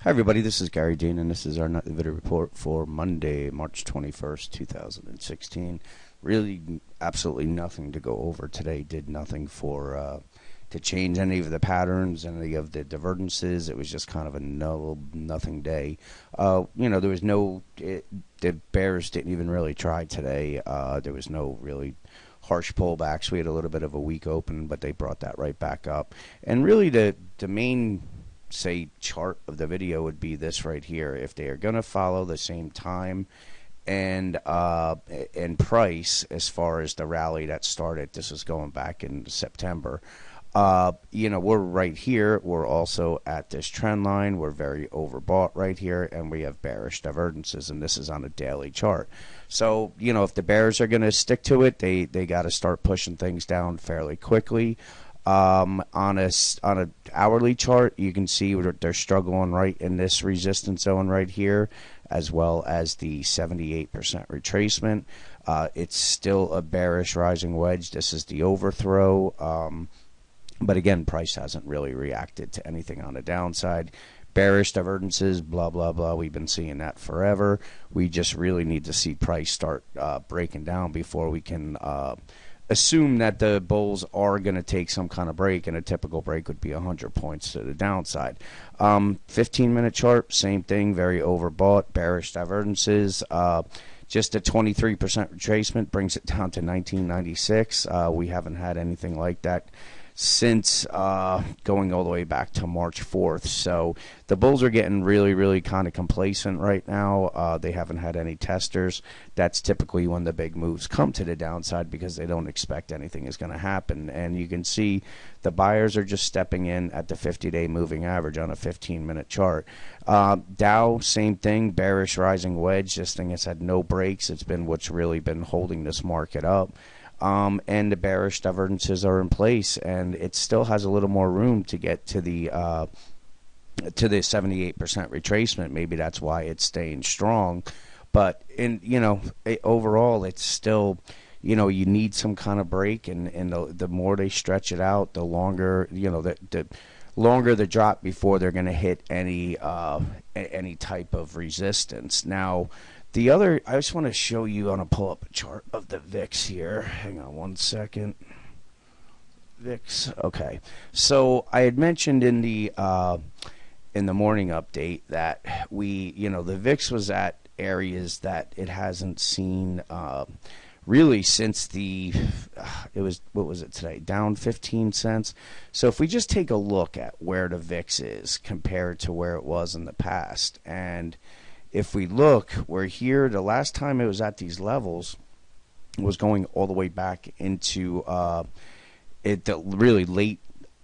Hi everybody, this is Gary Dean and this is our nightly video report for Monday, March 21st, 2016. Really absolutely nothing to go over today. Did nothing for to change any of the patterns, any of the divergences. It was just kind of a nothing day. There was the bears didn't even really try today. There was no really harsh pullbacks. We had a little bit of a weak open, but they brought that right back up. And really the main chart of the video would be this right here. If they are going to follow the same time and price as far as the rally that started, this is going back in September. We're right here. We're also at this trend line. We're very overbought right here, and we have bearish divergences, and this is on a daily chart. So, if the bears are going to stick to it, they got to start pushing things down fairly quickly. On a hourly chart, you can see they're struggling right in this resistance zone right here, as well as the 78% retracement. It's still a bearish rising wedge. This is the overthrow. But again, price hasn't really reacted to anything on the downside. Bearish divergences, blah, blah, blah. We've been seeing that forever. We just really need to see price start breaking down before we can assume that the bulls are going to take some kind of break, and a typical break would be 100 points to the downside. 15-minute chart, same thing, very overbought, bearish divergences. Just a 23% retracement brings it down to 1996. We haven't had anything like that since going all the way back to March 4th. So the bulls are getting really, really kind of complacent right now. They haven't had any testers. That's typically when the big moves come to the downside because they don't expect anything is going to happen. And you can see the buyers are just stepping in at the 50-day moving average on a 15-minute chart. Dow, same thing, bearish rising wedge. This thing has had no breaks. It's been what's really been holding this market up. And the bearish divergences are in place, and it still has a little more room to get to the 78% retracement. Maybe that's why it's staying strong, but overall, it's still, you need some kind of break, and the more they stretch it out, the longer, the longer the drop before they're going to hit any type of resistance. Now, I just want to show you, I want to pull up a chart of the VIX here. Hang on one second. VIX, okay. So I had mentioned in the morning update that the VIX was at areas that it hasn't seen really since what was it today? Down 15 cents. So if we just take a look at where the VIX is compared to where it was in the past, and if we look, we're here, the last time it was at these levels was going all the way back into really late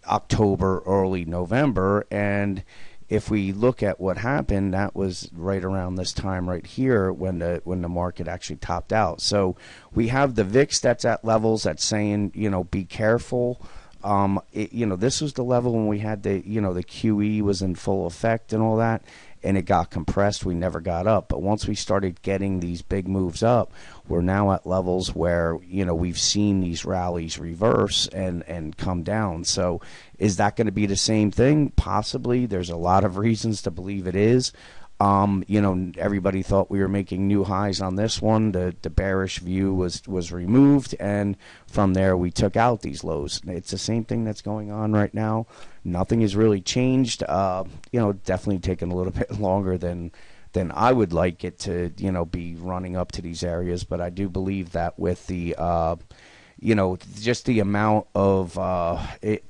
October, early November. And if we look at what happened, that was right around this time right here when the market actually topped out. So we have the VIX that's at levels that's saying, be careful. This was the level when we had the QE was in full effect and all that, and it got compressed. We never got up. But once we started getting these big moves up, we're now at levels where, we've seen these rallies reverse and come down. So is that going to be the same thing? Possibly. There's a lot of reasons to believe it is. Everybody thought we were making new highs on this one. The bearish view was removed, and from there we took out these lows. It's the same thing that's going on right now. Nothing has really changed. Definitely taken a little bit longer than I would like it to, be running up to these areas. But I do believe that with the just the amount of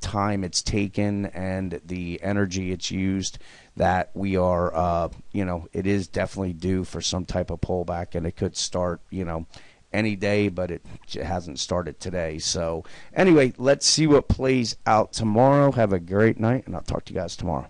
time it's taken and the energy it's used, that we are, it is definitely due for some type of pullback, and it could start, any day, but it hasn't started today. So anyway, let's see what plays out tomorrow. Have a great night, and I'll talk to you guys tomorrow.